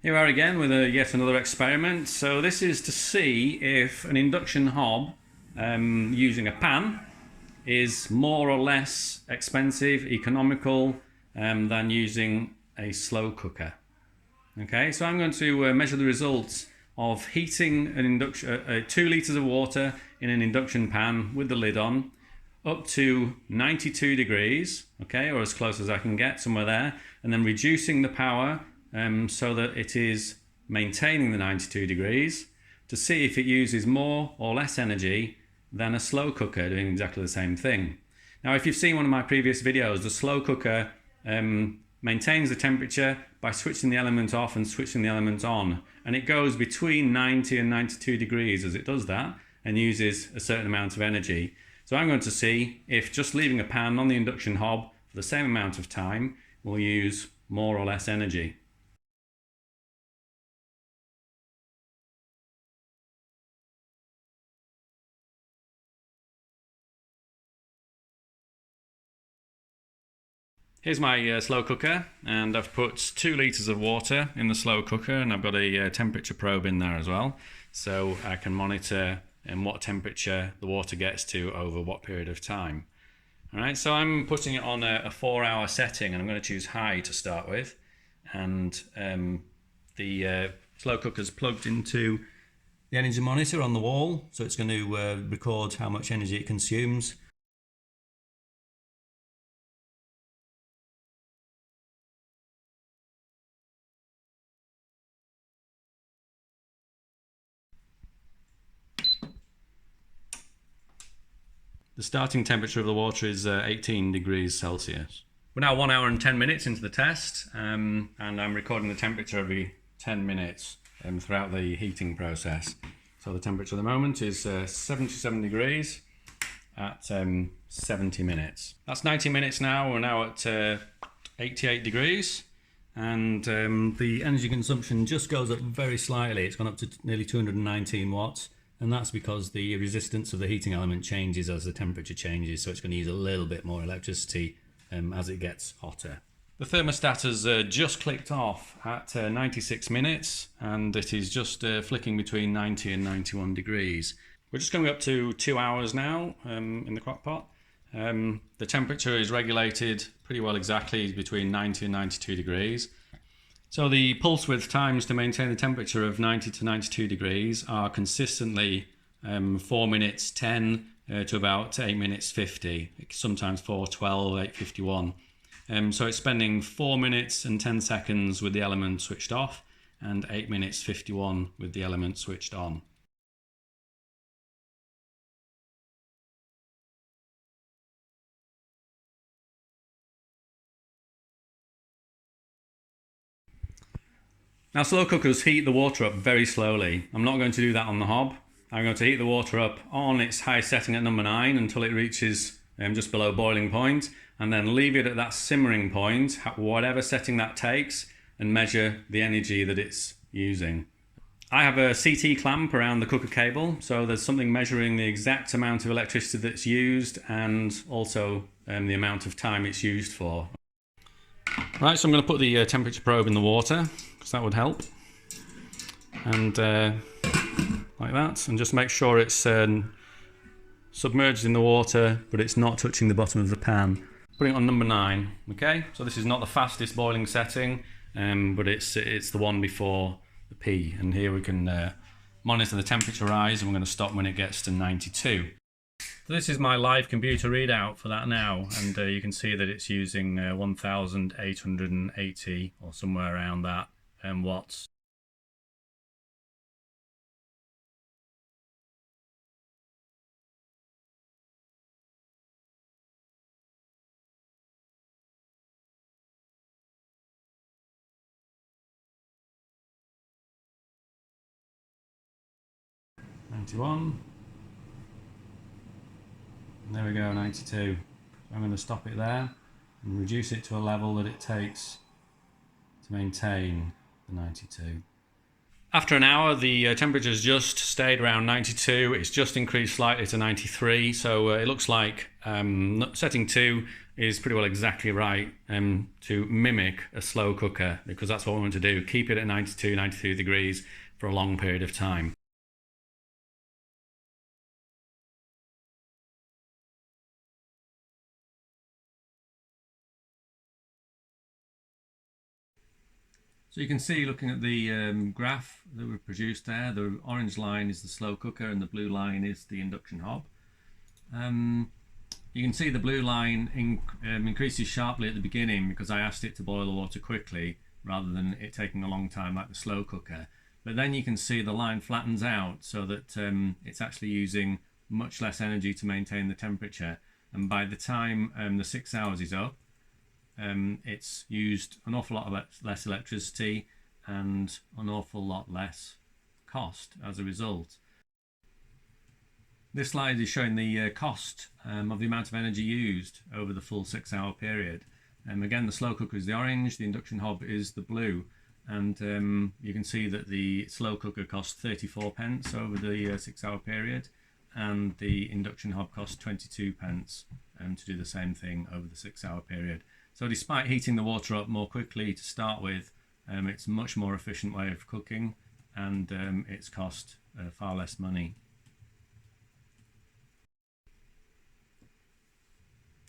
Here we are again with yet another experiment. So this is to see if an induction hob using a pan is more or less expensive, economical than using a slow cooker. Okay, so I'm going to measure the results of heating an induction 2 litres of water in an induction pan with the lid on up to 92 degrees, okay, or as close as I can get, somewhere there, and then reducing the power so that it is maintaining the 92 degrees to see if it uses more or less energy than a slow cooker doing exactly the same thing. Now, if you've seen one of my previous videos, the slow cooker maintains the temperature by switching the element off and switching the element on, and it goes between 90 and 92 degrees as it does that and uses a certain amount of energy. So I'm going to see if just leaving a pan on the induction hob for the same amount of time will use more or less energy. Here's my slow cooker, and I've put 2 litres of water in the slow cooker, and I've got a temperature probe in there as well, so I can monitor what temperature the water gets to over what period of time. Alright, so I'm putting it on a 4-hour setting, and I'm going to choose high to start with, and the slow cooker's plugged into the energy monitor on the wall, so it's going to record how much energy it consumes. The starting temperature of the water is 18 degrees Celsius. We're now 1 hour and 10 minutes into the test, and I'm recording the temperature every 10 minutes throughout the heating process. So the temperature at the moment is 77 degrees at 70 minutes. That's 90 minutes now. We're now at 88 degrees, and the energy consumption just goes up very slightly. It's gone up to nearly 219 watts. And that's because the resistance of the heating element changes as the temperature changes, so it's going to use a little bit more electricity as it gets hotter. The thermostat has just clicked off at 96 minutes, and it is just flicking between 90 and 91 degrees. We're just coming up to 2 hours now in the crock pot. The temperature is regulated pretty well exactly between 90 and 92 degrees. So the pulse width times to maintain the temperature of 90 to 92 degrees are consistently 4 minutes 10 to about 8 minutes 50, sometimes 4:12, 8:51. So it's spending 4 minutes and 10 seconds with the element switched off and 8 minutes 51 with the element switched on. Now, slow cookers heat the water up very slowly. I'm not going to do that on the hob. I'm going to heat the water up on its high setting at number 9 until it reaches just below boiling point, and then leave it at that simmering point, whatever setting that takes, and measure the energy that it's using. I have a CT clamp around the cooker cable, so there's something measuring the exact amount of electricity that's used and also the amount of time it's used for. Right, so I'm going to put the temperature probe in the water, because that would help, and like that, and just make sure it's submerged in the water but it's not touching the bottom of the pan. Putting it on number 9. Okay, so this is not the fastest boiling setting, but it's the one before the P, and here we can monitor the temperature rise, and we're going to stop when it gets to 92. So this is my live computer readout for that now, and you can see that it's using 1880 or somewhere around that watts. '91. There we go, 92. So I'm going to stop it there and reduce it to a level that it takes to maintain the 92. After an hour, the temperature's just stayed around 92. It's just increased slightly to 93, so it looks like setting 2 is pretty well exactly right to mimic a slow cooker, because that's what we want to do. Keep it at 92 degrees for a long period of time. So you can see, looking at the graph that we've produced there, the orange line is the slow cooker and the blue line is the induction hob. You can see the blue line increases sharply at the beginning because I asked it to boil the water quickly rather than it taking a long time like the slow cooker. But then you can see the line flattens out so that it's actually using much less energy to maintain the temperature. And by the time the 6 hours is up, it's used an awful lot less electricity and an awful lot less cost as a result. This slide is showing the cost of the amount of energy used over the full 6 hour period. Again, the slow cooker is the orange, the induction hob is the blue, and you can see that the slow cooker costs 34 pence over the 6 hour period, and the induction hob costs 22 pence to do the same thing over the 6 hour period. So despite heating the water up more quickly to start with, it's a much more efficient way of cooking, and it's cost far less money.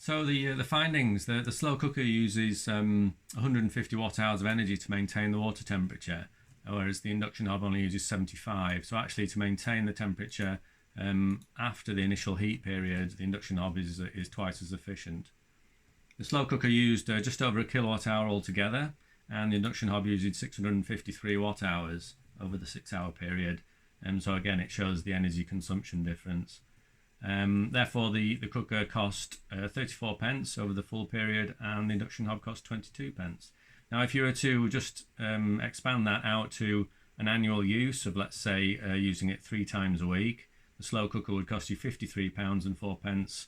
So the findings, the slow cooker uses 150 watt hours of energy to maintain the water temperature, whereas the induction hob only uses 75. So actually, to maintain the temperature after the initial heat period, the induction hob is twice as efficient. The slow cooker used just over a kilowatt hour altogether, and the induction hob used 653 watt hours over the 6 hour period. So again, it shows the energy consumption difference. Therefore, the cooker cost 34 pence over the full period, and the induction hob cost 22 pence. Now, if you were to just expand that out to an annual use of, let's say, using it 3 times a week, the slow cooker would cost you £53 and 4 pence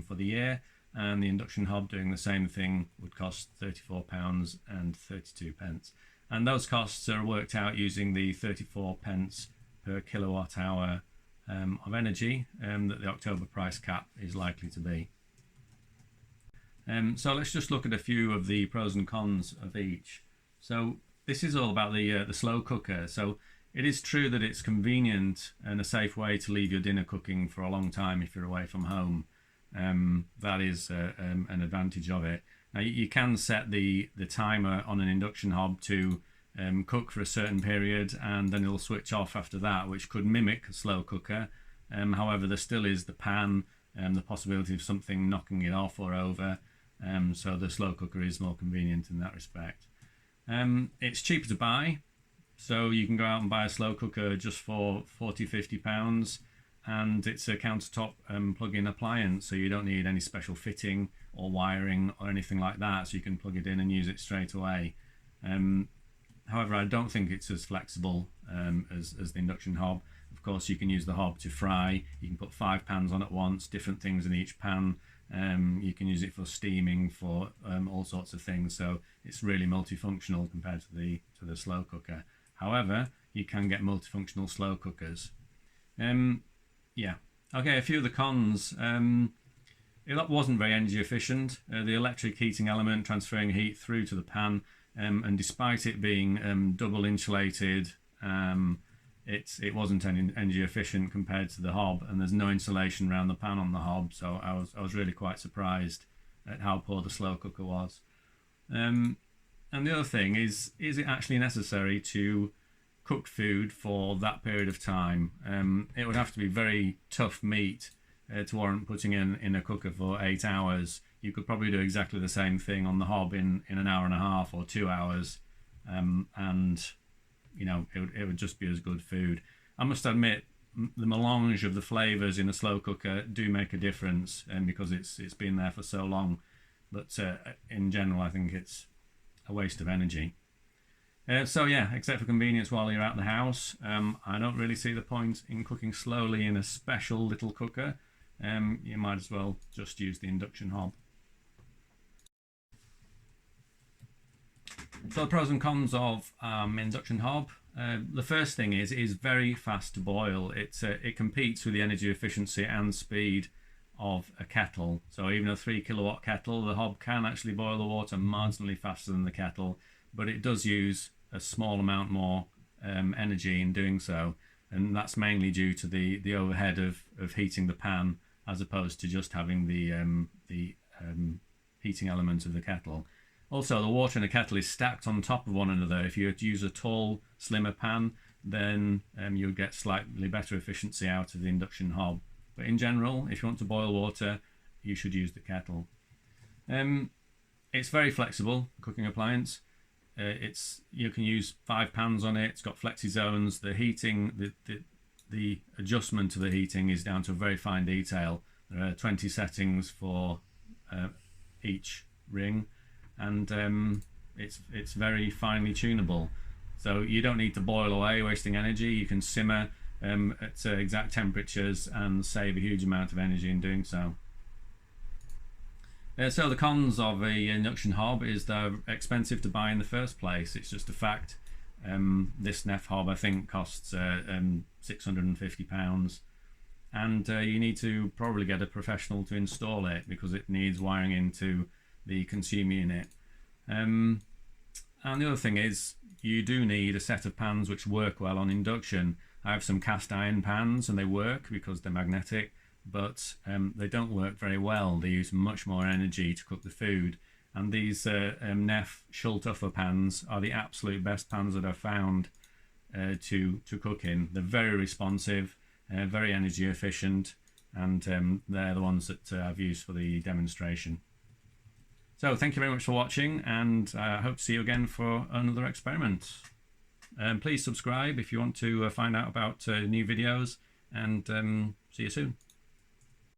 for the year, and the induction hob doing the same thing would cost £34 and 32 pence. And those costs are worked out using the 34 pence per kilowatt hour of energy that the October price cap is likely to be. So let's just look at a few of the pros and cons of each. So this is all about the slow cooker. So it is true that it's convenient and a safe way to leave your dinner cooking for a long time if you're away from home. That is an advantage of it. Now you can set the timer on an induction hob to cook for a certain period, and then it'll switch off after that, which could mimic a slow cooker. However, there still is the pan and the possibility of something knocking it off or over, so the slow cooker is more convenient in that respect. It's cheaper to buy, so you can go out and buy a slow cooker just for £40–50, and it's a countertop plug-in appliance, so you don't need any special fitting or wiring or anything like that, so you can plug it in and use it straight away. However, I don't think it's as flexible as the induction hob. Of course, you can use the hob to fry. You can put 5 pans on at once, different things in each pan. You can use it for steaming, for all sorts of things. So it's really multifunctional compared to the slow cooker. However, you can get multifunctional slow cookers. Yeah. Okay, a few of the cons. It wasn't very energy efficient. The electric heating element transferring heat through to the pan. And despite it being double insulated, it wasn't energy efficient compared to the hob, and there's no insulation around the pan on the hob, so I was really quite surprised at how poor the slow cooker was. And the other thing is it actually necessary to cook food for that period of time? It would have to be very tough meat to warrant putting in a cooker for 8 hours. You could probably do exactly the same thing on the hob in an hour and a half or 2 hours, and it would just be as good food. I must admit, the melange of the flavours in a slow cooker do make a difference, because it's been there for so long. But in general, I think it's a waste of energy. So yeah, except for convenience while you're out of the house, I don't really see the point in cooking slowly in a special little cooker. You might as well just use the induction hob. So the pros and cons of induction hob. The first thing is it is very fast to boil. It competes with the energy efficiency and speed of a kettle. So even a 3 kilowatt kettle, the hob can actually boil the water marginally faster than the kettle, but it does use a small amount more energy in doing so, and that's mainly due to the overhead of heating the pan, as opposed to just having the heating element of the kettle. Also, the water in a kettle is stacked on top of one another. If you use a tall, slimmer pan, then you'll get slightly better efficiency out of the induction hob. But in general, if you want to boil water, you should use the kettle. It's very flexible cooking appliance. You can use 5 pans on it. It's got flexi zones. The heating, the adjustment of the heating is down to a very fine detail. There are 20 settings for each ring, and it's very finely tunable. So you don't need to boil away, wasting energy. You can simmer at exact temperatures and save a huge amount of energy in doing so. So the cons of a induction hob is they're expensive to buy in the first place. It's just a fact. This Neff hob, I think, costs £650, and you need to probably get a professional to install it because it needs wiring into the consumer unit. And the other thing is, you do need a set of pans which work well on induction. I have some cast iron pans and they work because they're magnetic, but they don't work very well. They use much more energy to cook the food. And these Neff Schulthofer pans are the absolute best pans that I've found to cook in. They're very responsive, very energy efficient, and they're the ones that I've used for the demonstration. So thank you very much for watching, and I hope to see you again for another experiment. Please subscribe if you want to find out about new videos, and see you soon.